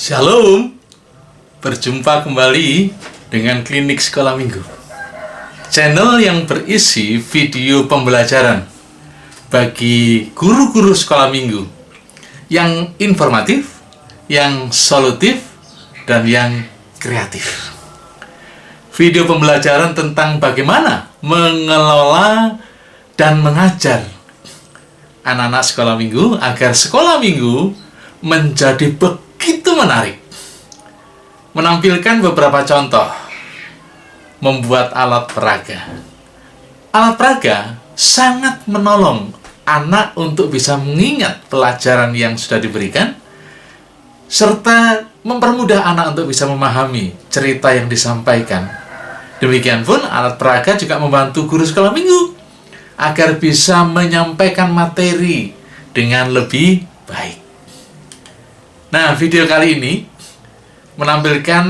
Shalom, berjumpa kembali dengan Klinik Sekolah Minggu, channel yang berisi video pembelajaran bagi guru-guru sekolah minggu yang informatif, yang solutif, dan yang kreatif. Video pembelajaran tentang bagaimana mengelola dan mengajar anak-anak sekolah minggu agar sekolah minggu menjadi begitu menarik. Menampilkan beberapa contoh membuat alat peraga. Alat peraga sangat menolong anak untuk bisa mengingat pelajaran yang sudah diberikan, serta mempermudah anak untuk bisa memahami cerita yang disampaikan. Demikian pun alat peraga juga membantu guru sekolah minggu agar bisa menyampaikan materi dengan lebih baik. Nah, video kali ini menampilkan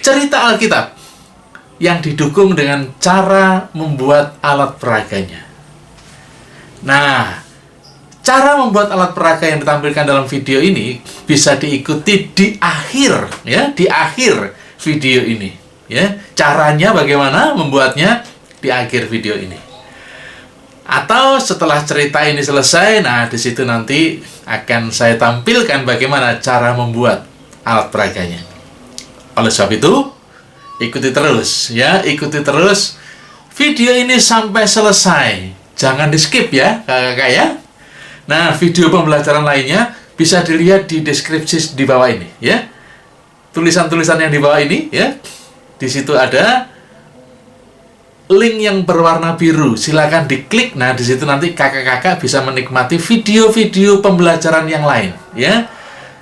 cerita Alkitab yang didukung dengan cara membuat alat peraganya. Nah, cara membuat alat peraga yang ditampilkan dalam video ini bisa diikuti di akhir, ya, di akhir video ini, ya. Caranya bagaimana membuatnya di akhir video ini. Atau setelah cerita ini selesai, nah di situ nanti akan saya tampilkan bagaimana cara membuat alat peraganya. Oleh sebab itu, ikuti terus, ya, ikuti terus video ini sampai selesai. Jangan di skip ya, kakak-kakak ya. Nah, video pembelajaran lainnya bisa dilihat di deskripsi di bawah ini, ya. Tulisan-tulisan yang di bawah ini, ya. Di situ ada link yang berwarna biru, silakan diklik. Nah, di situ nanti kakak-kakak bisa menikmati video-video pembelajaran yang lain, ya.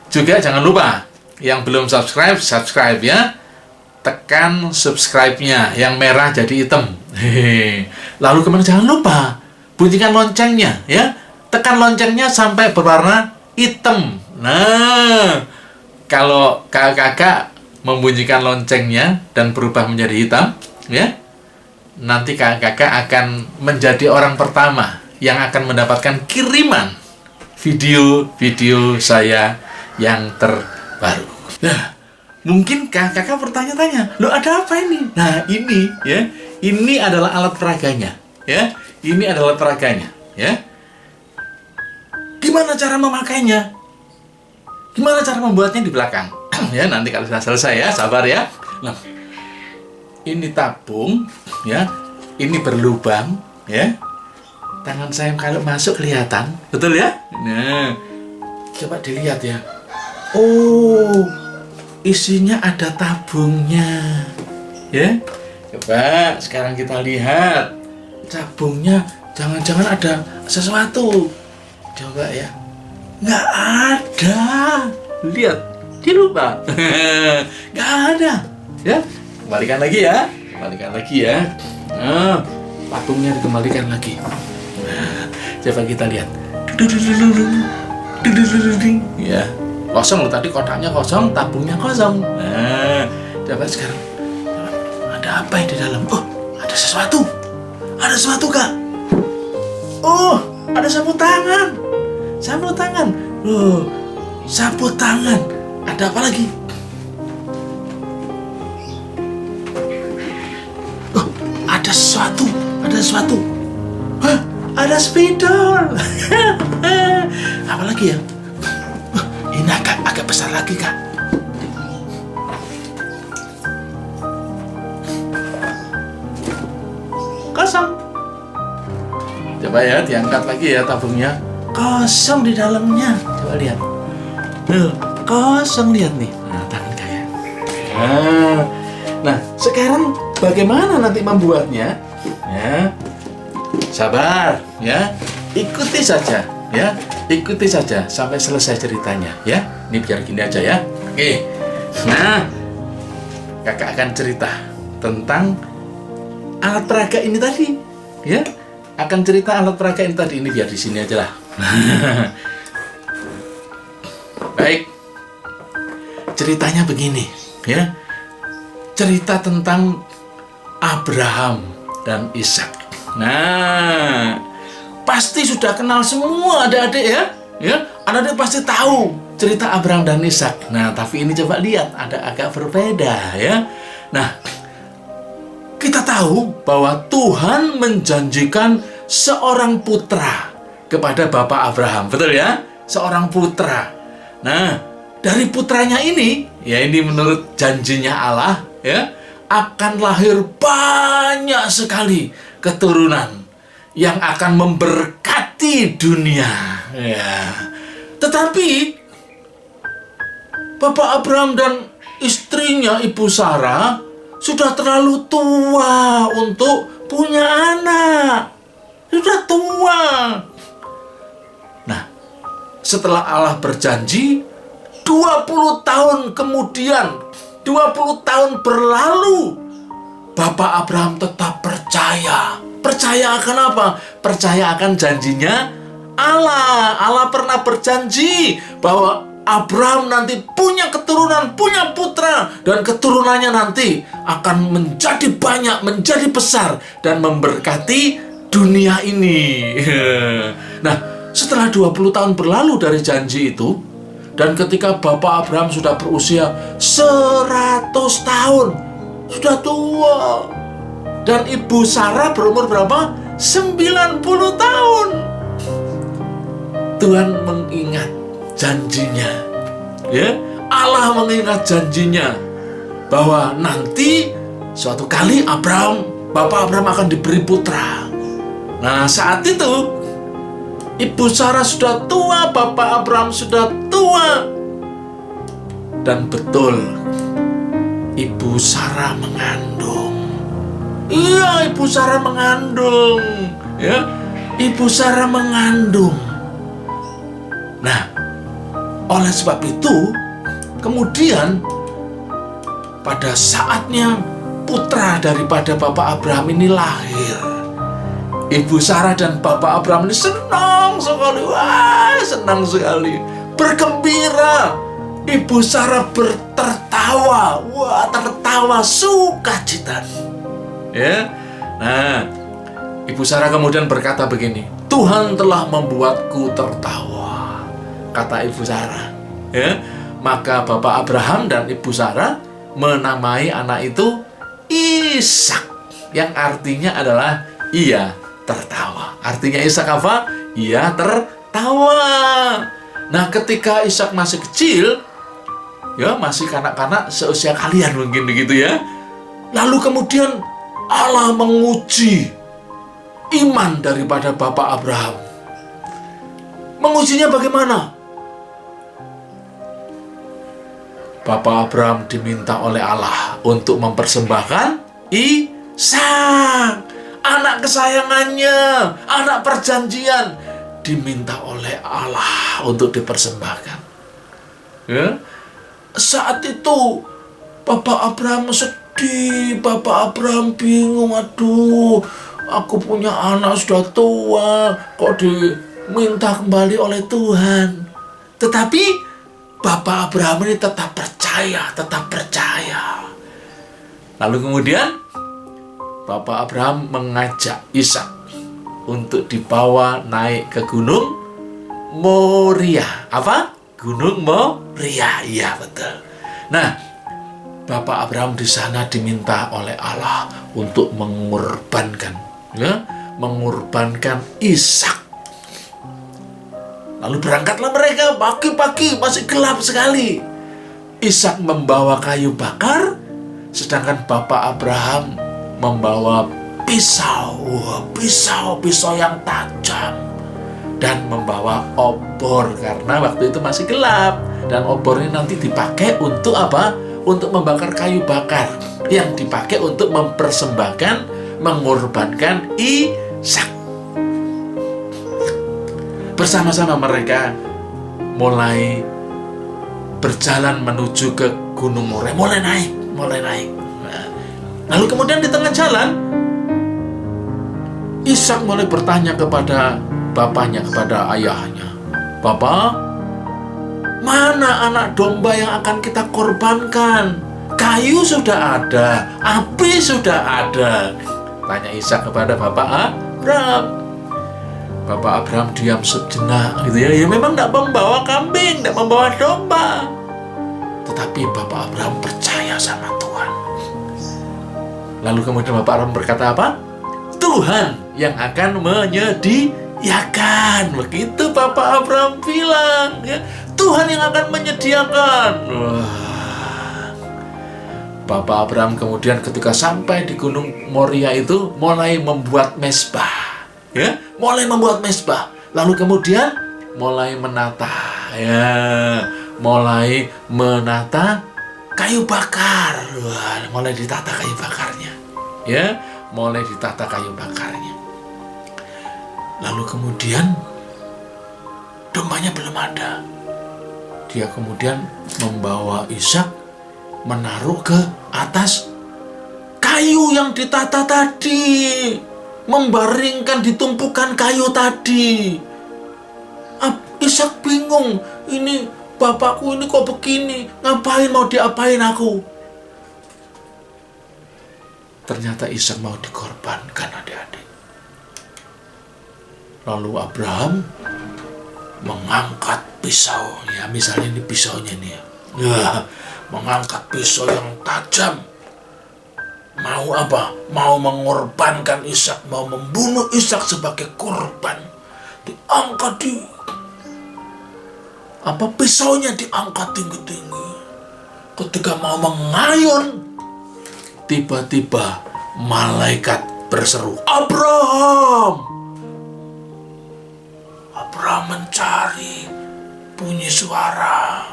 Juga jangan lupa yang belum subscribe, subscribe ya. Tekan subscribe-nya yang merah jadi hitam. Hehehe. Lalu kemudian jangan lupa bunyikan loncengnya, ya. Tekan loncengnya sampai berwarna hitam. Nah, kalau kakak-kakak membunyikan loncengnya dan berubah menjadi hitam, ya, nanti kakak akan menjadi orang pertama yang akan mendapatkan kiriman video-video saya yang terbaru. Nah, mungkin kakak bertanya-tanya, loh ada apa ini? Nah, ini ya, ini adalah alat peraganya, ya. Ini adalah peraganya, ya. Gimana cara memakainya? Gimana cara membuatnya di belakang? Ya, nanti kalau sudah selesai ya, sabar ya. Nah, ini tabung, ya. Ini berlubang, ya. Tangan saya kalau masuk kelihatan, betul ya? Nah, coba dilihat ya. Oh, isinya ada tabungnya, ya. Coba sekarang kita lihat tabungnya. Jangan-jangan ada sesuatu. Coba ya. Nggak ada. Lihat, dia lupa. Nggak ada, ya. Kembalikan lagi ya. Kembalikan lagi ya. Nah, tabungnya dikembalikan lagi. Nah, coba kita lihat. Ya, kosong loh, tadi kotaknya kosong, tabungnya kosong. Nah, coba sekarang. Ada apa yang di dalam? Oh, ada sesuatu. Ada sesuatu, Kak. Oh, ada sapu tangan. Sapu tangan. Oh, sapu tangan. Ada apa lagi? Ada sesuatu. Hah, ada spidol. Apa lagi ya? Ini agak besar lagi, Kak. Kosong. Coba ya, diangkat lagi ya tabungnya. Kosong di dalamnya. Coba lihat. Kosong, lihat nih. Nah, tangan kayak. Nah, sekarang bagaimana nanti membuatnya? Ya, sabar, ya. Ikuti saja, ya. Ikuti saja sampai selesai ceritanya, ya. Ini biar gini aja ya. Oke. Nah, kakak akan cerita tentang alat peraga ini tadi, ya. Akan cerita alat peraga ini tadi. Ini biar di sini aja lah. Baik. Ceritanya begini, ya. Cerita tentang Abraham dan Ishak. Nah, pasti sudah kenal semua adik-adik ya. Ya, adik-adik pasti tahu cerita Abraham dan Ishak. Nah, tapi ini coba lihat, ada agak berbeda ya. Nah, kita tahu bahwa Tuhan menjanjikan seorang putra kepada Bapak Abraham, betul ya? Seorang putra. Nah, dari putranya ini, ya ini menurut janjinya Allah, ya, akan lahir banyak sekali keturunan yang akan memberkati dunia. Ya. Tetapi Bapak Abraham dan istrinya Ibu Sarah sudah terlalu tua untuk punya anak. Sudah tua. Nah, setelah Allah berjanji, 20 tahun kemudian, 20 tahun berlalu, Bapak Abraham tetap percaya. Percaya akan apa? Percaya akan janjinya Allah. Allah pernah berjanji bahwa Abraham nanti punya keturunan, punya putra, dan keturunannya nanti akan menjadi banyak, menjadi besar, dan memberkati dunia ini. Nah, setelah 20 tahun berlalu dari janji itu, dan ketika Bapak Abraham sudah berusia 100 tahun, sudah tua, dan Ibu Sarah berumur berapa? 90 tahun. Tuhan mengingat janjinya, ya, Allah mengingat janjinya bahwa nanti suatu kali Bapak Abraham akan diberi putra. Nah, saat itu Ibu Sarah sudah tua, Bapak Abraham sudah tua, dan betul Ibu Sarah mengandung. Iya, Ibu Sarah mengandung, ya, Ibu Sarah mengandung. Nah, oleh sebab itu, kemudian pada saatnya putra daripada Bapak Abraham ini lahir, Ibu Sarah dan Bapak Abraham ini senang sekali. Wah, senang sekali, bergembira. Ibu Sarah tertawa. Wah, tertawa sukacita. Ya. Nah, Ibu Sarah kemudian berkata begini, Tuhan telah membuatku tertawa, kata Ibu Sarah. Ya. Maka Bapak Abraham dan Ibu Sarah menamai anak itu Ishak, yang artinya adalah ia tertawa. Artinya Ishak apa? Ia tertawa. Nah, ketika Ishak masih kecil, ya masih kanak-kanak seusia kalian mungkin begitu ya. Lalu kemudian Allah menguji iman daripada Bapak Abraham. Mengujinya bagaimana? Bapak Abraham diminta oleh Allah untuk mempersembahkan Ishak, anak kesayangannya, anak perjanjian, diminta oleh Allah untuk dipersembahkan. Ya. Saat itu Bapak Abraham sedih, Bapak Abraham bingung, aduh, aku punya anak sudah tua, kok diminta kembali oleh Tuhan. Tetapi Bapak Abraham ini tetap percaya. Lalu kemudian Bapak Abraham mengajak Ishak untuk dibawa naik ke Gunung Moria. Apa? Gunung Moria. Iya, betul. Nah, Bapak Abraham di sana diminta oleh Allah untuk mengorbankan Ishak. Lalu berangkatlah mereka pagi-pagi, masih gelap sekali. Ishak membawa kayu bakar, sedangkan Bapak Abraham membawa pisau yang tajam, dan membawa obor karena waktu itu masih gelap, dan obor ini nanti dipakai untuk apa? Untuk membakar kayu bakar yang dipakai untuk mempersembahkan, mengorbankan Ishak. Bersama-sama mereka mulai berjalan menuju ke Gunung Moria, mulai naik. Nah, lalu kemudian di tengah jalan, Ishak mulai bertanya kepada bapaknya, kepada ayahnya, Bapak, mana anak domba yang akan kita korbankan? Kayu sudah ada, api sudah ada. Tanya Ishak kepada Bapak Abraham. Bapak Abraham diam sejenak gitu ya. Ya memang tidak membawa kambing, tidak membawa domba. Tetapi Bapak Abraham percaya sama Tuhan. Lalu kemudian Bapak Abraham berkata apa? Tuhan yang akan menyediakan. Begitu Bapak Abraham bilang ya. Tuhan yang akan menyediakan. Wah. Bapak Abraham kemudian ketika sampai di Gunung Moria itu mulai membuat mezbah. Ya, mulai membuat mezbah. Lalu kemudian mulai menata kayu bakar. Wah, mulai ditata kayu bakarnya. Ya, mulai ditata kayu bakarnya. Lalu kemudian dombanya belum ada. Dia kemudian membawa Ishak menaruh ke atas kayu yang ditata tadi, membaringkan di tumpukan kayu tadi. Ishak bingung, ini bapakku ini kok begini, ngapain, mau diapain aku? Ternyata Ishak mau dikorbankan, adik-adik. Lalu Abraham mengangkat pisau, ya misalnya ini pisaunya nih ya, mengangkat pisau yang tajam. Mau apa? Mau mengorbankan Ishak, mau membunuh Ishak sebagai korban. Diangkat pisaunya diangkat tinggi-tinggi. Ketika mau mengayun, tiba-tiba malaikat berseru, Abraham! Abraham mencari bunyi suara.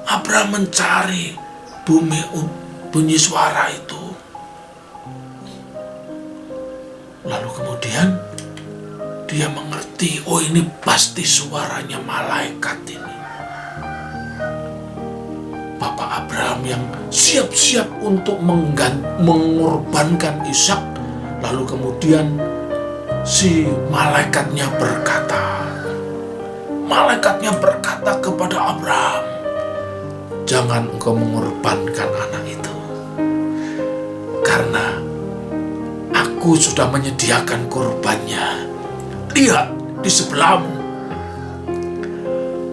Abraham mencari bunyi suara itu. Lalu kemudian dia mengerti, oh ini pasti suaranya malaikat ini. Bapak Abraham yang siap-siap untuk mengorbankan Ishak. Lalu kemudian si malaikatnya berkata kepada Abraham, jangan engkau mengorbankan anak itu, karena aku sudah menyediakan korbannya. Lihat di sebelahmu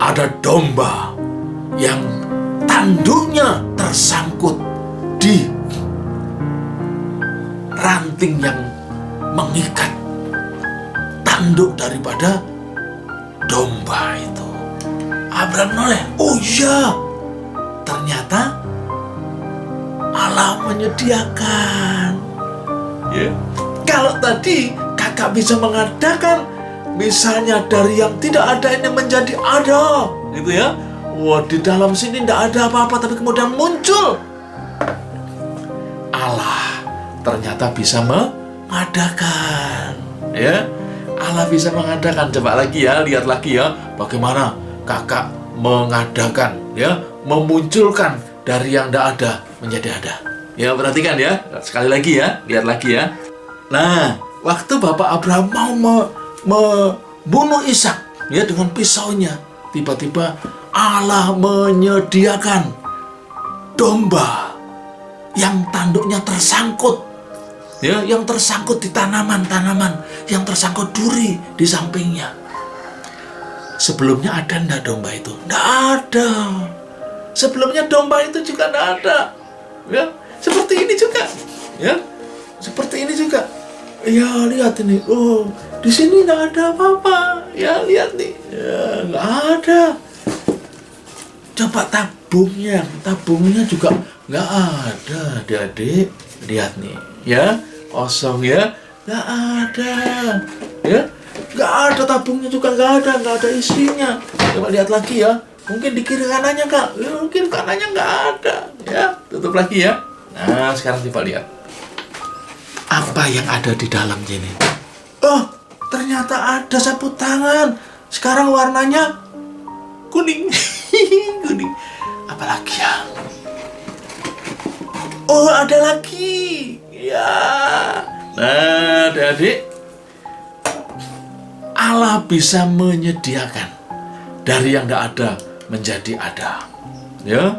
ada domba yang tanduknya tersangkut di ranting yang mengikat tanduk daripada domba itu. Abraham noleh, oh iya, ternyata Allah menyediakan. Ya. Kalau tadi kakak bisa mengadakan, misalnya dari yang tidak ada ini menjadi ada, gitu ya. Wah, di dalam sini tidak ada apa-apa, tapi kemudian muncul. Allah ternyata bisa mengadakan, ya. Allah bisa mengadakan. Coba lagi ya, lihat lagi ya, bagaimana kakak mengadakan, ya, memunculkan dari yang tidak ada menjadi ada. Ya, perhatikan ya, sekali lagi ya, lihat lagi ya. Nah, waktu Bapak Abraham mau membunuh Ishak, ya, dengan pisaunya, tiba-tiba Allah menyediakan domba yang tanduknya tersangkut, ya, yang tersangkut di tanaman-tanaman, yang tersangkut duri di sampingnya. Sebelumnya ada enggak domba itu? Enggak ada. Sebelumnya domba itu juga enggak ada. Ya, seperti ini juga. Ya, seperti ini juga. Ya, lihat ini. Oh, di sini enggak ada apa-apa. Ya, lihat nih. Ya, enggak ada. Coba tabungnya juga enggak ada, adik-adik. Lihat nih, ya, kosong ya, enggak ada. Ya, enggak ada tabungnya juga, enggak ada isinya. Coba lihat lagi ya. Mungkin di kiri kanannya Kak, ya, mungkin kanannya enggak ada. Ya, tutup lagi ya. Nah, sekarang coba lihat. Apa yang ada di dalam sini? Oh, ternyata ada sapu tangan. Sekarang warnanya kuning. Kuning. Apa lagi ya? Oh, ada lagi. Ya. Nah, adik-adik, Allah bisa menyediakan dari yang tidak ada menjadi ada. Ya.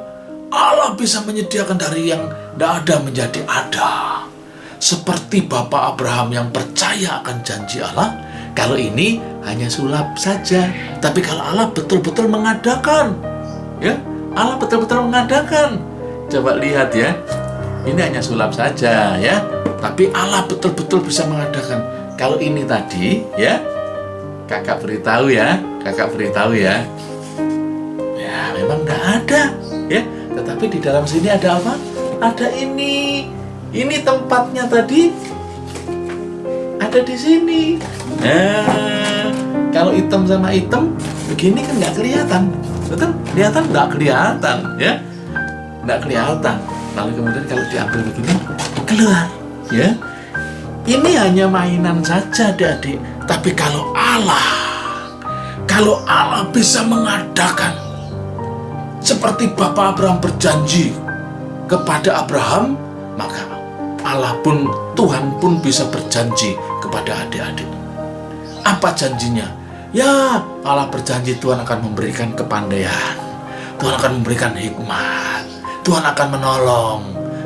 Allah bisa menyediakan dari yang tidak ada menjadi ada. Seperti Bapak Abraham yang percaya akan janji Allah, Kalau ini hanya sulap saja. Tapi kalau Allah betul-betul mengadakan, ya, Allah betul-betul mengadakan. Coba lihat ya, ini hanya sulap saja ya, tapi Allah betul-betul bisa mengadakan. Kalau ini tadi ya, kakak beritahu ya, ya memang tidak ada ya, tetapi di dalam sini ada apa? Ada ini tempatnya tadi ada di sini. Nah, kalau hitam sama hitam begini kan nggak kelihatan, betul? Kelihatan nggak kelihatan ya, nggak kelihatan. Lalu kemudian kalau diambil begini keluar ya. Ini hanya mainan saja adik-adik. Tapi kalau Allah bisa mengadakan seperti Bapak Abraham berjanji kepada Abraham, maka Tuhan pun bisa berjanji kepada adik-adik. Apa janjinya? Ya, Allah berjanji Tuhan akan memberikan kepandaian, Tuhan akan memberikan hikmat, Tuhan akan menolong.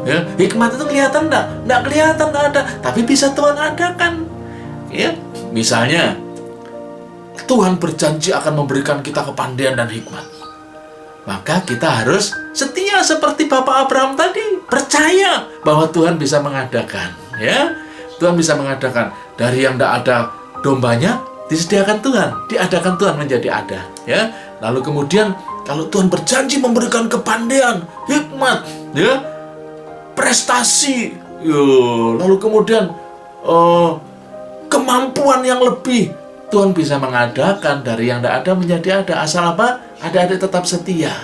Ya, hikmat itu kelihatan enggak? Enggak kelihatan, enggak ada, tapi bisa Tuhan adakan. Ya, misalnya Tuhan berjanji akan memberikan kita kepandaian dan hikmat. Maka kita harus setia seperti Bapak Abraham tadi, percaya bahwa Tuhan bisa mengadakan, ya. Tuhan bisa mengadakan. Dari yang tidak ada dombanya disediakan Tuhan, diadakan Tuhan menjadi ada, ya. Lalu kemudian kalau Tuhan berjanji memberikan kepandaian, hikmat, ya, prestasi, lalu kemudian kemampuan yang lebih, Tuhan bisa mengadakan. Dari yang tidak ada menjadi ada. Asal apa? Adik-adik tetap setia,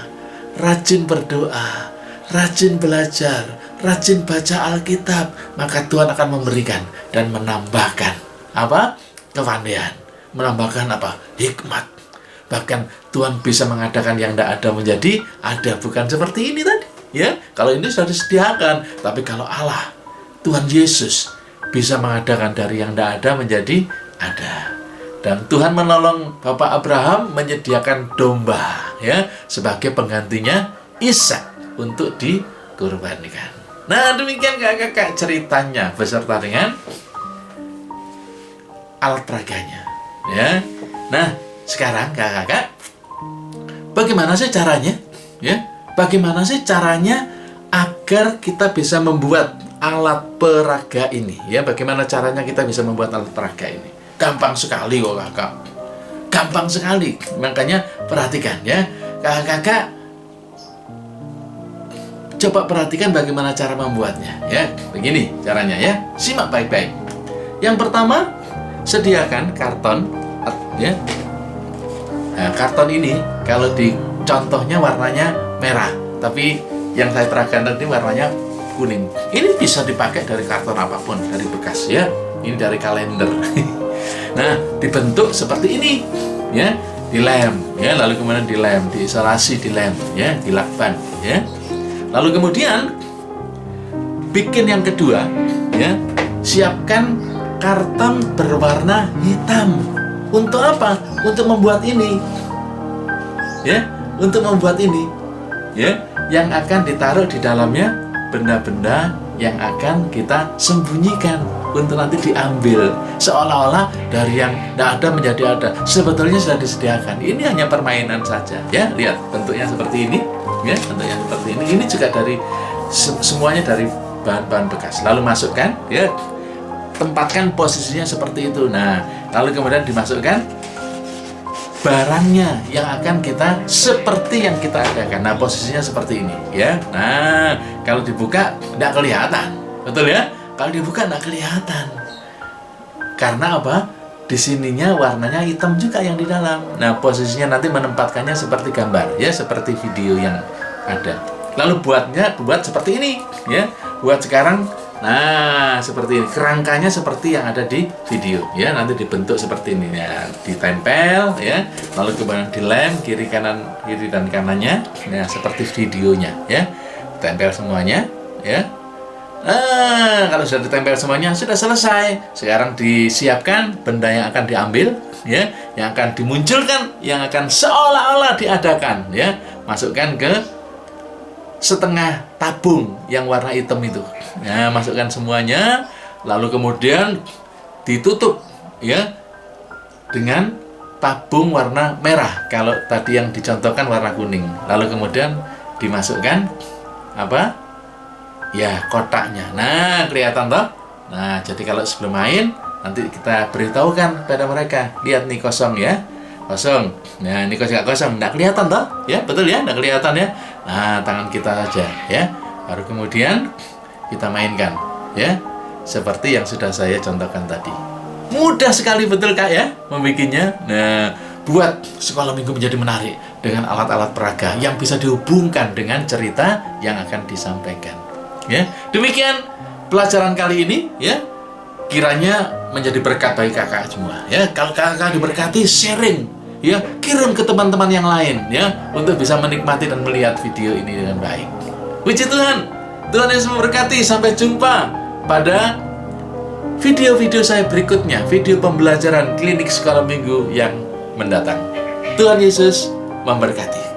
rajin berdoa, rajin belajar, rajin baca Alkitab, maka Tuhan akan memberikan dan menambahkan apa? Kepandaian, menambahkan apa? Hikmat. Bahkan Tuhan bisa mengadakan yang tidak ada menjadi ada. Bukan seperti ini tadi, ya. Kalau ini sudah disediakan. Tapi kalau Allah, Tuhan Yesus bisa mengadakan dari yang tidak ada menjadi ada. Dan Tuhan menolong Bapak Abraham menyediakan domba, ya, sebagai penggantinya Ishak untuk dikurbankan. Nah, demikian kakak ceritanya beserta dengan alat peraganya, ya. Nah, sekarang kakak, bagaimana sih caranya, ya? Bagaimana sih caranya agar kita bisa membuat alat peraga ini, ya? Bagaimana caranya kita bisa membuat alat peraga ini? Gampang sekali kok kakak, gampang sekali. Makanya perhatikan ya kakak, coba perhatikan bagaimana cara membuatnya ya. Begini caranya ya, simak baik-baik. Yang pertama, sediakan karton ya. Nah, karton ini kalau di contohnya warnanya merah, tapi yang saya terangkan tadi warnanya kuning. Ini bisa dipakai dari karton apapun, dari bekas ya. Ini dari kalender. Nah, dibentuk seperti ini, ya, dilem, ya, lalu kemudian dilem, diisolasi, dilem, ya, dilakban, ya. Lalu kemudian bikin yang kedua, ya, siapkan karton berwarna hitam. Untuk apa? Untuk membuat ini, ya, untuk membuat ini, ya, yang akan ditaruh di dalamnya benda-benda yang akan kita sembunyikan untuk nanti diambil, seolah-olah dari yang tidak ada menjadi ada. Sebetulnya sudah disediakan. Ini hanya permainan saja, ya. Lihat bentuknya seperti ini, ya, bentuknya seperti ini. Ini juga dari semuanya dari bahan-bahan bekas. Lalu masukkan, ya, tempatkan posisinya seperti itu. Nah, lalu kemudian dimasukkan barangnya yang akan kita seperti yang kita adakan. Nah, posisinya seperti ini, ya. Nah, kalau dibuka tidak kelihatan, betul ya? Kalau dibuka tidak kelihatan. Karena apa? Di sininya warnanya hitam juga yang di dalam. Nah, posisinya nanti menempatkannya seperti gambar, ya, seperti video yang ada. Lalu buat seperti ini, ya. Buat sekarang, nah, seperti ini. Kerangkanya seperti yang ada di video, ya. Nanti dibentuk seperti ini, ya. Ditempel, ya. Lalu kemudian dilem kiri dan kanannya, ya, seperti videonya, ya. Tempel semuanya, ya. Nah, kalau sudah ditempel semuanya, sudah selesai. Sekarang disiapkan benda yang akan diambil, ya, yang akan dimunculkan, yang akan seolah-olah diadakan, ya. Masukkan ke setengah tabung yang warna hitam itu. Nah, masukkan semuanya, lalu kemudian ditutup, ya. dengan tabung warna merah. Kalau tadi yang dicontohkan warna kuning. Lalu kemudian dimasukkan apa? Ya, kotaknya. Nah, kelihatan toh? Nah, jadi kalau sebelum main nanti kita beritahukan pada mereka. Lihat nih kosong ya. Kosong. Nah, ini kosong. Nggak kelihatan toh? Ya, betul ya? Nggak kelihatan ya? Nah, tangan kita aja ya. Baru kemudian kita mainkan ya. Seperti yang sudah saya contohkan tadi. Mudah sekali betul Kak ya membikinnya. Nah, buat sekolah minggu menjadi menarik dengan alat-alat peraga yang bisa dihubungkan dengan cerita yang akan disampaikan. Ya, demikian pelajaran kali ini ya. Kiranya menjadi berkat bagi kakak semua ya. Kalau kakak diberkati, sharing ya, kirim ke teman-teman yang lain ya untuk bisa menikmati dan melihat video ini dengan baik. Puji Tuhan. Tuhan Yesus memberkati. Sampai jumpa pada video-video saya berikutnya, video pembelajaran klinik sekolah minggu yang mendatang. Tuhan Yesus memberkati.